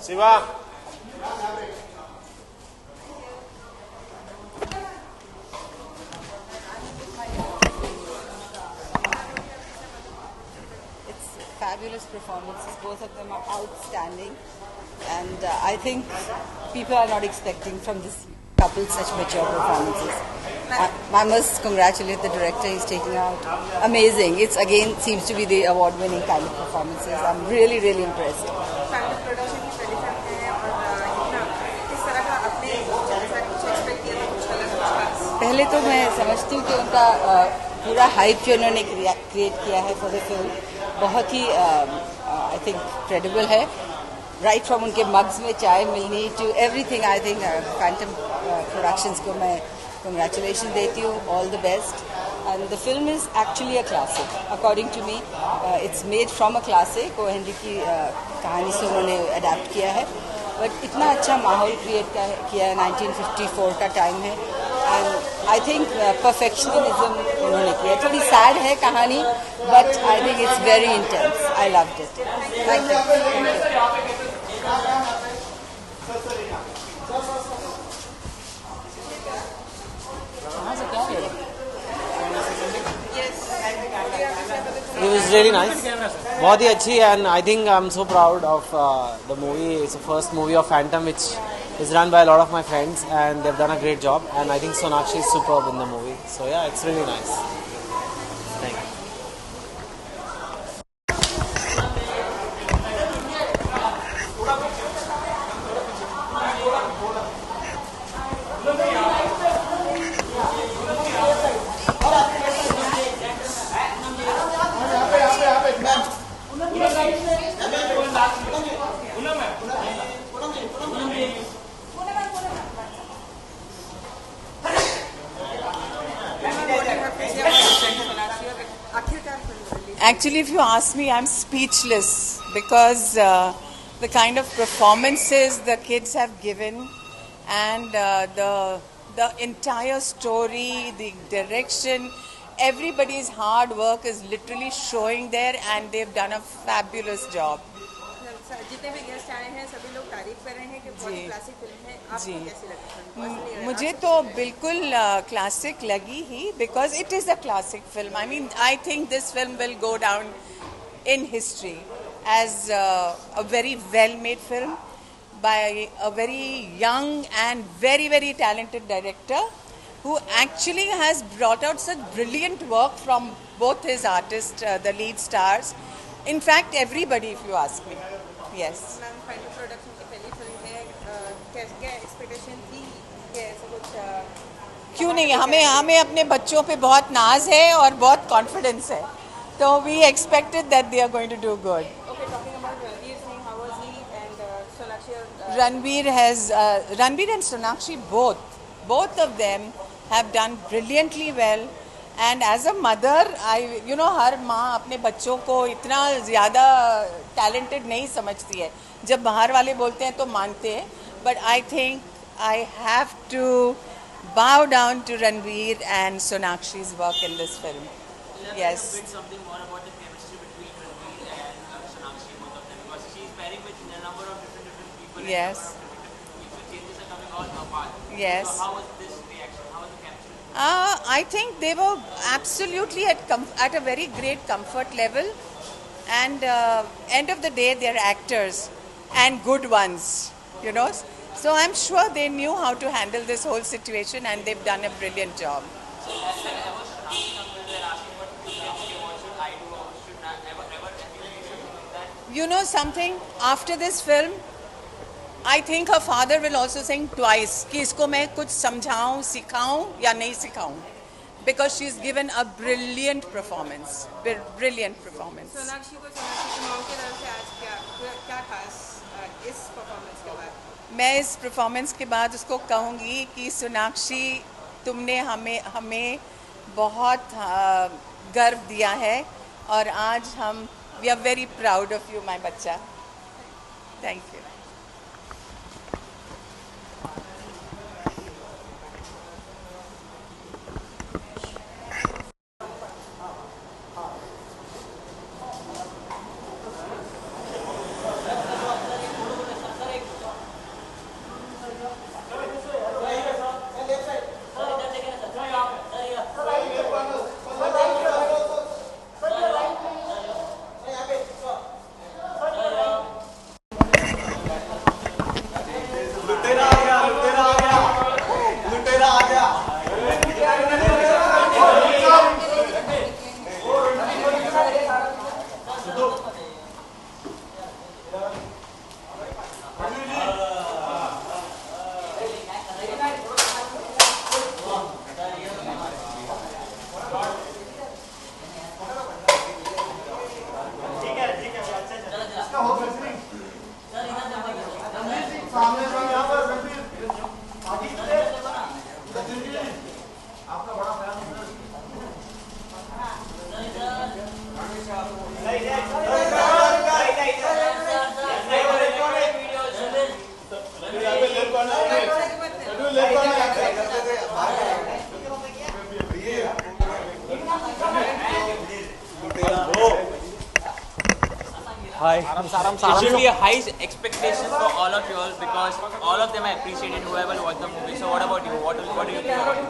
Siva. Fabulous performances. Both of them are outstanding, and I think people are not expecting from this couple such mature performances. I must congratulate the director. He's taking out amazing. It's again seems to be the award-winning kind of performances. I'm really, really impressed. पहले तो मैं समझती हूँ कि उनका पूरा hype जो उन्होंने क्रिएट किया है फॉर द फिल्म बहुत ही आई थिंक क्रेडिबल है. राइट फ्रॉम उनके मग्स में चाय मिलनी to everything. I think Phantom Productions को मैं कंग्रेचुलेशन देती हूँ. All the best. And the film is actually a classic according to me. It's made from a classic. O Henry की कहानी से उन्होंने अडेप्ट किया है, बट इतना अच्छा माहौल क्रिएट किया है. 1954 का टाइम है. एंड आई थिंक परफेक्शनिज्म उन्होंने किया. थोड़ी सैड है कहानी, but I think it's very intense. I loved it. Thank you. It was really nice. बहुत ही अच्छी, and I think I'm so proud of the movie. It's the first movie of Phantom which is run by a lot of my friends, and they've done a great job. And I think Sonakshi is superb in the movie. So yeah, it's really nice. Thank you. Actually, if you ask me, I'm speechless because the kind of performances the kids have given, and the entire story, the direction, everybody's hard work is literally showing there, and they've done a fabulous job. जितने भी guest आए हैं सभी लोग तारीफ कर रहे हैं कि बहुत क्लासिक फिल्म है. आपको कैसी लगी? मुझे तो बिल्कुल क्लासिक लगी ही, because it is a classic film. I mean I think this film will go down in history as a very well made film by a very young and very, very talented director who actually has brought out such brilliant work from both his artists, the lead stars. In fact, everybody, if you ask me. Yes. Ma'am final production की पहली film है, क्या expectation थी कि ऐसा कुछ? क्यों नहीं, हमें अपने बच्चों पे बहुत नाज है और बहुत कॉन्फिडेंस है, तो we expected that they are going to do good. Okay, talking about Ranveer Singh, how was he, and Sonakshi? Ranveer and Sonakshi both of them have done brilliantly well. And as a mother, हर माँ अपने बच्चों को इतना ज़्यादा talented नहीं समझती है. जब बाहर वाले बोलते हैं तो मानते हैं, but I think I have to bow down to Ranveer and Sonakshi's work in this film. Yes. Something more about the chemistry between Ranveer and Sonakshi, both of them, because she's pairing with a number of different people. Yes. The changes are coming all apart. Yes. So how was this reaction? How was the chemistry? I think they were absolutely at a very great comfort level, and end of the day they're actors and good ones, So I'm sure they knew how to handle this whole situation, and they've done a brilliant job. So has there ever Sonakshi come to there asking what should I do, or should not ever something like that? You know something? After this film, I think her father will also think twice कि इसको मैं कुछ समझाऊं, सिखाऊं या नहीं सिखाऊं, because she's given a brilliant performance. Brilliant performance. Sonakshi को सोनाक्षी की mom की तरफ से आज क्या खास इस परफॉर्मेंस के बाद? मैं इस परफॉर्मेंस के बाद उसको कहूँगी कि सोनाक्षी, तुमने हमें बहुत गर्व दिया है, और आज हम we are very proud of you my बच्चा. Thank you. Hi. It should be a high expectation for all of you all because all of them I appreciated whoever watched the movie. So what about you? What do you think about it?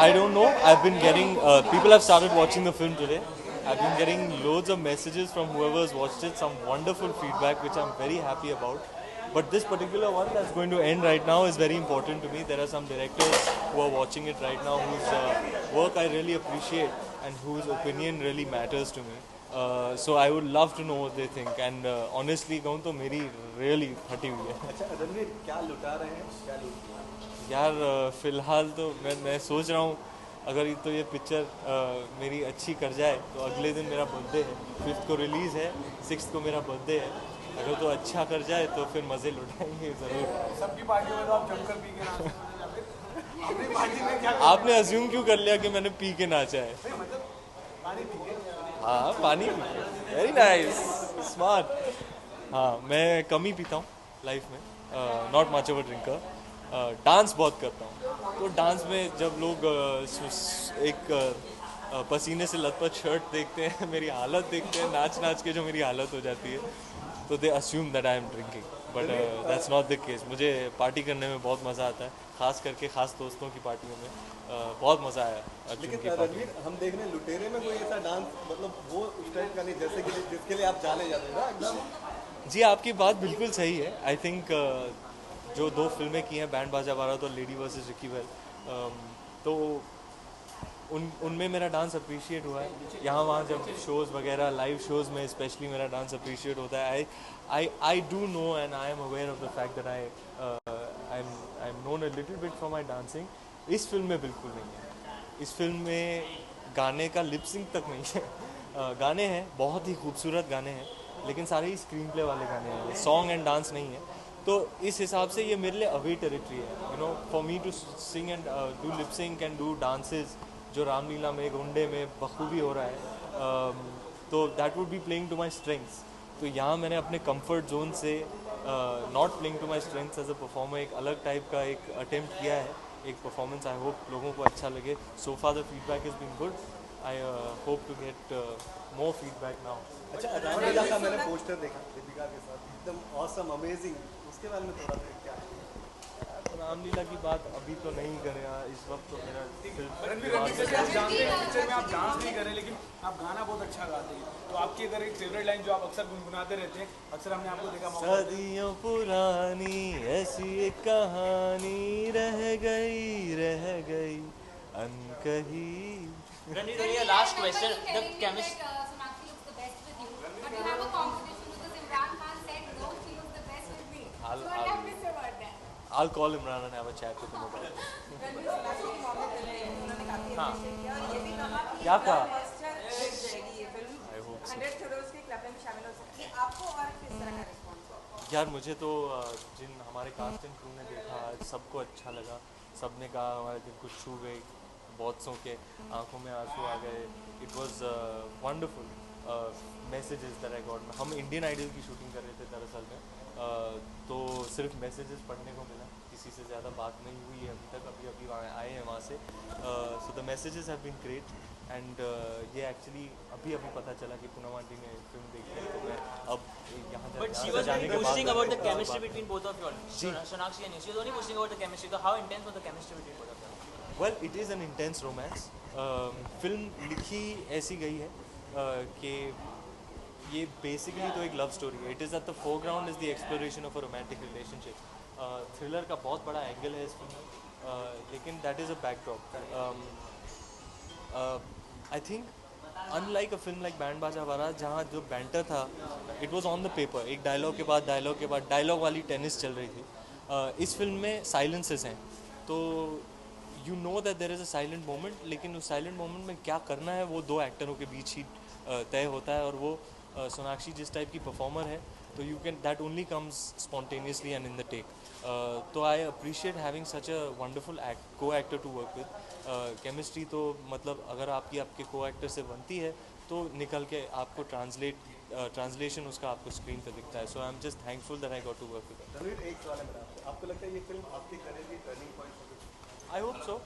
I don't know. I've been getting people have started watching the film today. I've been getting loads of messages from whoever's watched it. Some wonderful feedback, which I'm very happy about. But this particular one that's going to end right now is very important to me. There are some directors who are watching it right now whose work I really appreciate and whose opinion really matters to me. So I would love to know what they think. And honestly, कहूँ तो मेरी really फटी हुई है. अच्छा रणवीर क्या लुटा रहे हैं क्या लुट यार फिलहाल तो मैं सोच रहा हूँ अगर तो ये पिक्चर मेरी अच्छी कर जाए तो अगले दिन मेरा बर्थडे है. 5th को रिलीज़ है, 6th को मेरा बर्थडे है. अगर तो अच्छा कर जाए तो फिर मज़े लुटाएंगे ज़रूर. सबकी पार्टी में तो आप जमकर पी के नाचते हैं फिर अपनी पार्टी में क्या आपने अज्यूम क्यों कर लिया कि मैंने पी के नाचा है? पानी पी के हाँ पानी वेरी नाइस स्मार्ट. हाँ मैं कम ही पीता हूँ लाइफ में, not much of a drinker. Dance बहुत करता हूँ तो डांस में जब लोग एक पसीने से लथपथ शर्ट देखते हैं, मेरी हालत देखते हैं, नाच नाच के जो मेरी हालत हो जाती है, तो they assume that I am drinking. But that's not the case. मुझे पार्टी करने में बहुत मज़ा आता है, खास करके खास दोस्तों की पार्टियों में. बहुत मज़ा आया अर्जुन की लेकिन पार्टी. रणवीर हम देख रहे हैं लुटेरे में कोई ऐसा डांस मतलब वो उस टाइप का नहीं जैसे कि जिसके लिए आप जाने जाते हैं ना एकदम. जी आपकी बात बिल्कुल सही है. आई थिंक जो 2 फिल्में की हैं बैंड बाजा बारात और लेडी वर्सेस रिकी वेल, तो उनमें मेरा डांस अप्रिशिएट हुआ है. यहाँ वहाँ जब शोज़ वगैरह लाइव शोज़ में स्पेशली मेरा डांस अप्रिशिएट होता है. I do know and I am aware of the fact that I am known a little bit for my dancing. इस फिल्म में बिल्कुल नहीं है. इस फिल्म में गाने का लिप सिंक तक नहीं है. गाने हैं, बहुत ही खूबसूरत गाने हैं, लेकिन सारे ही स्क्रीन प्ले वाले गाने हैं, सॉन्ग एंड डांस नहीं है. तो इस हिसाब से ये मेरे लिए अवे टेरिटरी है. You know for me to sing and do lip sync and do dances जो रामलीला में गुंडे में बखूबी हो रहा है, तो that would be playing to my strengths. तो यहाँ मैंने अपने कंफर्ट जोन से not playing to my strengths as a performer एक अलग टाइप का एक अटेम्प्ट किया है, एक परफॉर्मेंस. आई होप लोगों को अच्छा लगे. So far the feedback is been good. I hope to get more feedback now. अच्छा रामलीला का मैंने पोस्टर देखा दीपिका के साथ, एकदम ऑसम अमेजिंग. उसके बारे में थोड़ा सा क्या रामलीला की बात अभी तो नहीं करें इस वक्त. तो मेरा रणवीर आप जानते हैं पिक्चर में आप डांस नहीं करें लेकिन आप गाना बहुत अच्छा गाते हैं. तो आपकी अगर एक फेवरेट लाइन जो आप अक्सर गुनगुनाते रहते हैं, अक्सर हमने आपको देखा सदियों पुरानी ऐसी एक कहानी रह गई अनकही. Ranveer, only a last question. The chemistry. Sonakshi looks the best with you, but you have a competition because Imran Khan said no, she looks the best with me. So what do you have to say about that? I'll call Imran and have a chat with him about it. हाँ क्या कहा? I hope so. 100 crore के club में शामिल हो सकती है. आपको और किस तरह का रिस्पॉन्स? यार मुझे तो जिन हमारे कास्ट एंड क्रू ने देखा सबको अच्छा लगा. सब ने कहा हमारे दिल को छू गई, बहुतों के आंखों में आंसू आ गए. It was wonderful messages that I got. हम इंडियन आइडल की शूटिंग कर रहे थे दरअसल में, तो सिर्फ मैसेजेस पढ़ने को मिला, किसी से ज़्यादा बात नहीं हुई है अभी तक. अभी आए हैं वहाँ से. So the messages have been great. And ये एक्चुअली अभी पता चला कि पूनम आंटी ने फिल्म देखी है, तो मैं अब यहाँ But she was only boasting about the chemistry between both of you all. Sonakshi and you. She was only boasting about the chemistry. So how intense was the chemistry between both of you? Well it is an intense romance. Film लिखी ऐसी गई है कि ये basically तो एक love story है. It is at the foreground is the exploration of a romantic relationship. Thriller का बहुत बड़ा एंगल है इस फिल्म में, लेकिन that is a backdrop. I think unlike a film like band बाजा बारात जहाँ जो बैंटर था it was on the paper, एक डायलॉग के बाद डायलॉग के बाद डायलॉग वाली टेनिस चल रही थी. इस फिल्म में साइलेंसेस हैं, तो you know that there is a silent moment, लेकिन उस साइलेंट मोमेंट में क्या करना है वो 2 एक्टरों के बीच ही तय होता है. और वो सोनाक्षी जिस टाइप की परफॉर्मर है, तो you can that only comes spontaneously and in the take. तो I appreciate having such a wonderful co actor to work with. Chemistry तो मतलब अगर आपके को एक्टर से बनती है तो निकल के आपको ट्रांसलेट ट्रांसलेशन उसका आपको स्क्रीन पे दिखता है. So I am just thankful that I got to work with. Ranveer, एक सवाल है मेरा आपसे. आपको लगता है ये फिल्म आपके करियर की टर्निंग पॉइंट होगी? I hope so.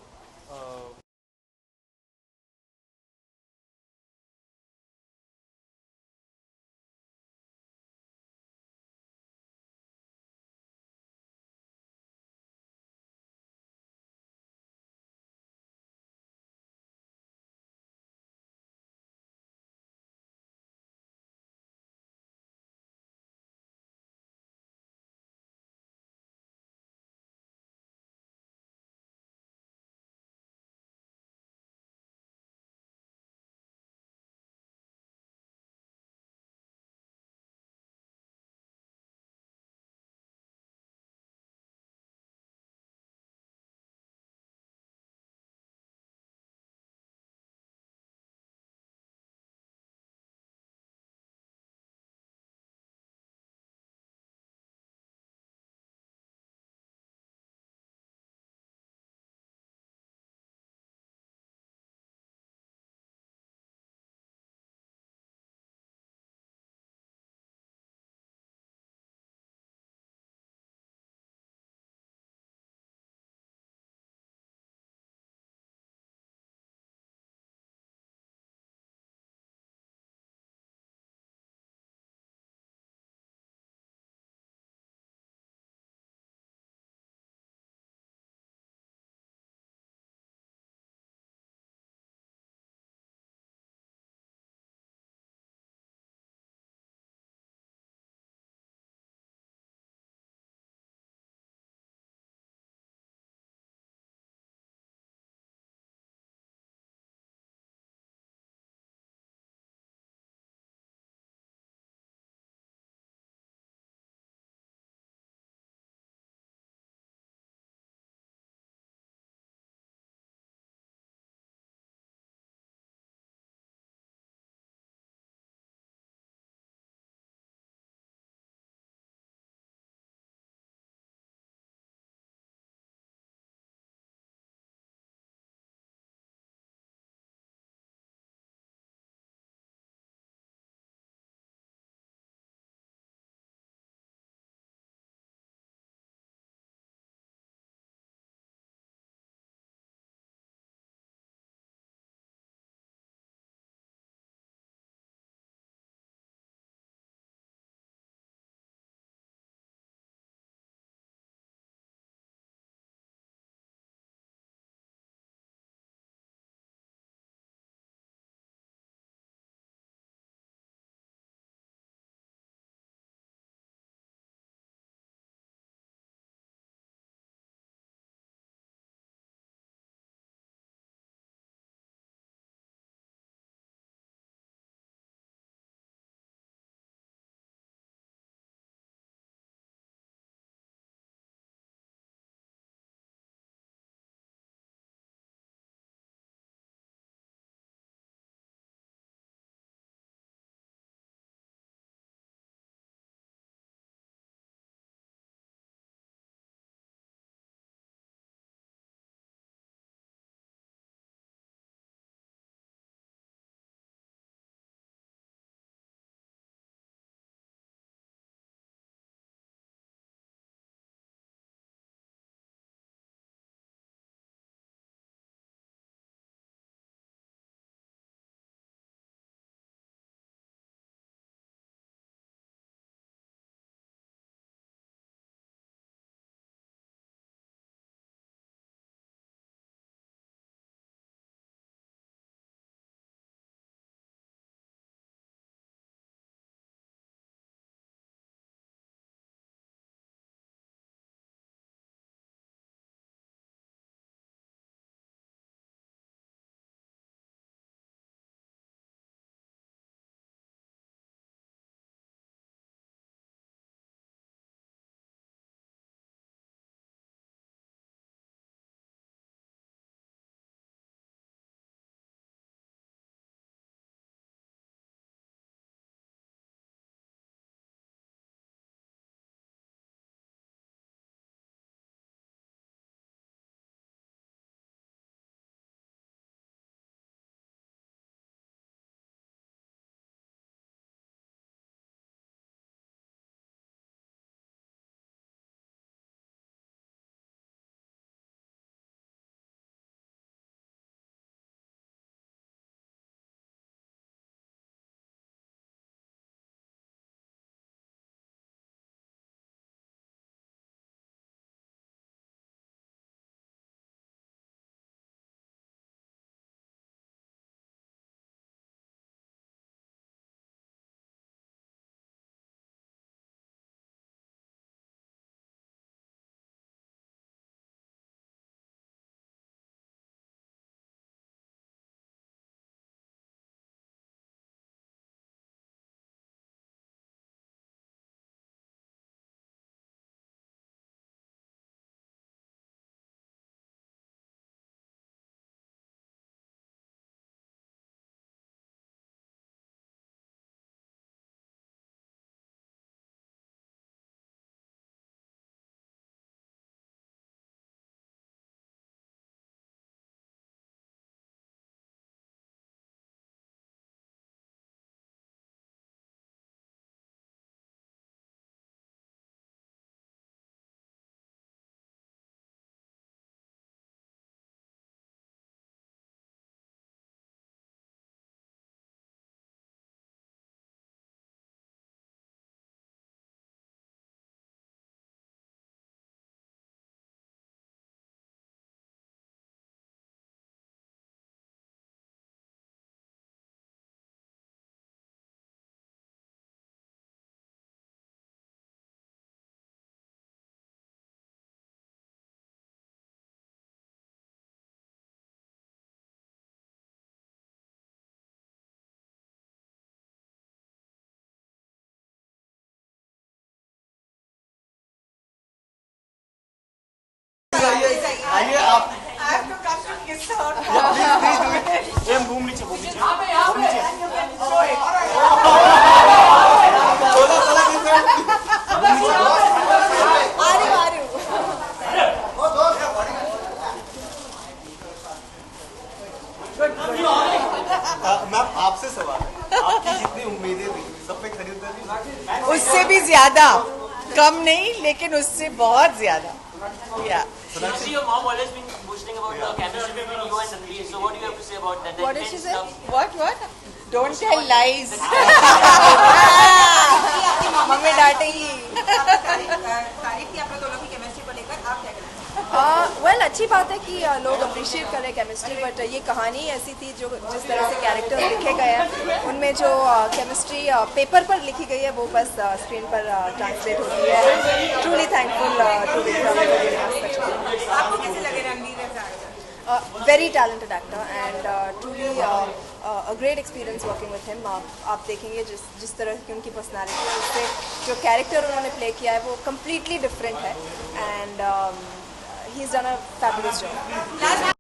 आइए आप I have to come to kiss her. ये घूम नीचे मैम आपसे सवाल है, आपकी जितनी उम्मीदें थी सब पे खरीदारी उससे भी ज्यादा, कम नहीं लेकिन उससे बहुत ज्यादा. Yeah. See, your mom always been boasting about the chemistry between you and Ranveer. So what do you have to say about that? What did she say? What? Don't tell lies. Mummy डांटेगी. तारीफ की आपने दोनों की chemistry को लेकर, आप क्या कहना वेल अच्छी बात है कि लोग अप्रिशिएट करें केमिस्ट्री, बट ये कहानी ऐसी थी जो जिस तरह से कैरेक्टर लिखे गए हैं उनमें जो केमिस्ट्री पेपर पर लिखी गई है वो बस स्क्रीन पर ट्रांसलेट होती है. Truly thankful to Vikram. आपको कैसे लगे Ranveer as actor? Very talented actor and truly a great experience working with him. आप देखेंगे जिस तरह की उनकी पर्सनालिटी है उससे जो कैरेक्टर उन्होंने प्ले किया है वो कम्प्लीटली डिफरेंट है and he is done a fabulous job.